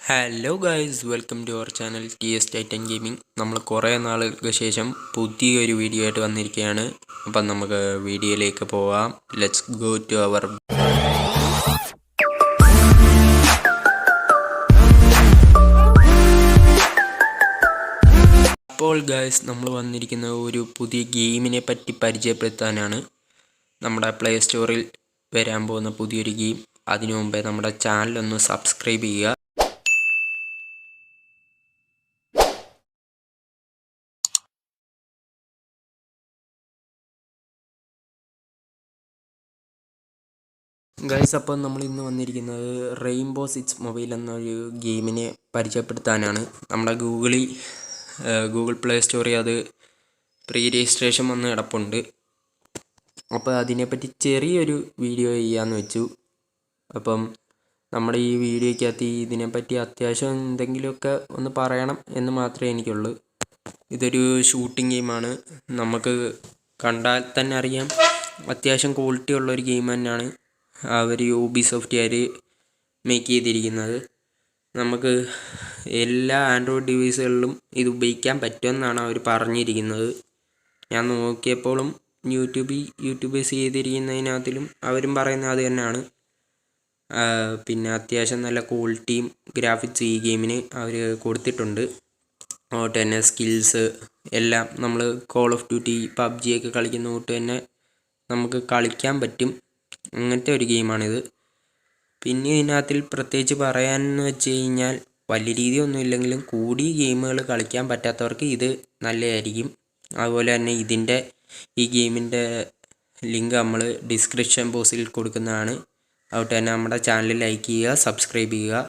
Hello guys, welcome to our channel TS Titan gaming. നമ്മൾ കുറേ നാളുകൾക്ക് ശേഷം പുതിയൊരു വീഡിയോ ആയിട്ട് വന്നിരിക്കുകയാണ്. അപ്പം നമുക്ക് വീഡിയോയിലേക്ക് പോവാം. Let's go to our. അപ്പോൾ ഗൈസ്, നമ്മൾ വന്നിരിക്കുന്ന ഒരു പുതിയ ഗെയിമിനെ പറ്റി പരിചയപ്പെടുത്താനാണ്. നമ്മുടെ പ്ലേ സ്റ്റോറിൽ വരാൻ പോകുന്ന പുതിയൊരു ഗെയിം. അതിനു മുമ്പേ നമ്മുടെ ചാനലൊന്ന് സബ്സ്ക്രൈബ് ചെയ്യുക. ഗൈസ്, അപ്പം നമ്മൾ ഇന്ന് വന്നിരിക്കുന്നത് റെയിൻബോ സിക്സ് മൊബൈൽ എന്നൊരു ഗെയിമിനെ പരിചയപ്പെടുത്താനാണ്. നമ്മുടെ ഗൂഗിൾ പ്ലേ സ്റ്റോറിൽ അത് പ്രീ രജിസ്ട്രേഷൻ വന്ന് കിടപ്പുണ്ട്. അപ്പോൾ അതിനെപ്പറ്റി ചെറിയൊരു വീഡിയോ ചെയ്യാമെന്ന് വെച്ചു. അപ്പം നമ്മുടെ ഈ വീഡിയോയ്ക്കകത്ത് ഇതിനെപ്പറ്റി അത്യാവശ്യം എന്തെങ്കിലുമൊക്കെ ഒന്ന് പറയണം എന്ന് മാത്രമേ എനിക്കുള്ളൂ. ഇതൊരു ഷൂട്ടിംഗ് ഗെയിമാണ്. നമുക്ക് കണ്ടാൽ തന്നെ അറിയാം അത്യാവശ്യം ക്വാളിറ്റി ഉള്ളൊരു ഗെയിം തന്നെയാണ് അവർ യൂബിസോഫ്റ്റുകാർ മേക്ക് ചെയ്തിരിക്കുന്നത്. നമുക്ക് എല്ലാ ആൻഡ്രോയിഡ് ഡിവൈസുകളിലും ഇത് ഉപയോഗിക്കാൻ പറ്റുമെന്നാണ് അവർ പറഞ്ഞിരിക്കുന്നത്. ഞാൻ നോക്കിയപ്പോഴും യൂട്യൂബേഴ്സ് ചെയ്തിരിക്കുന്നതിനകത്തിലും അവരും പറയുന്നത് അത് തന്നെയാണ്. പിന്നെ അത്യാവശ്യം നല്ല ക്വാളിറ്റിയും ഗ്രാഫിക്സ് ഈ ഗെയിമിന് അവർ കൊടുത്തിട്ടുണ്ട്. അതുകൊണ്ട് തന്നെ സ്കിൽസ് എല്ലാം നമ്മൾ കോൾ ഓഫ് ഡ്യൂട്ടി PUBG ഒക്കെ കളിക്കുന്ന തൊട്ട് തന്നെ നമുക്ക് കളിക്കാൻ പറ്റും. അങ്ങനത്തെ ഒരു ഗെയിമാണിത്. പിന്നെ ഇതിനകത്തിൽ പ്രത്യേകിച്ച് പറയാനെന്ന് വെച്ച് കഴിഞ്ഞാൽ വലിയ രീതിയൊന്നും ഇല്ലെങ്കിലും കൂടിയ ഗെയിമുകൾ കളിക്കാൻ പറ്റാത്തവർക്ക് ഇത് നല്ലതായിരിക്കും. അതുപോലെ തന്നെ ഈ ഗെയിമിൻ്റെ ലിങ്ക് നമ്മൾ ഡിസ്ക്രിപ്ഷൻ ബോക്സിൽ കൊടുക്കുന്നതാണ്. അതുകൊണ്ട് തന്നെ നമ്മുടെ ചാനൽ ലൈക്ക് ചെയ്യുക, സബ്സ്ക്രൈബ് ചെയ്യുക.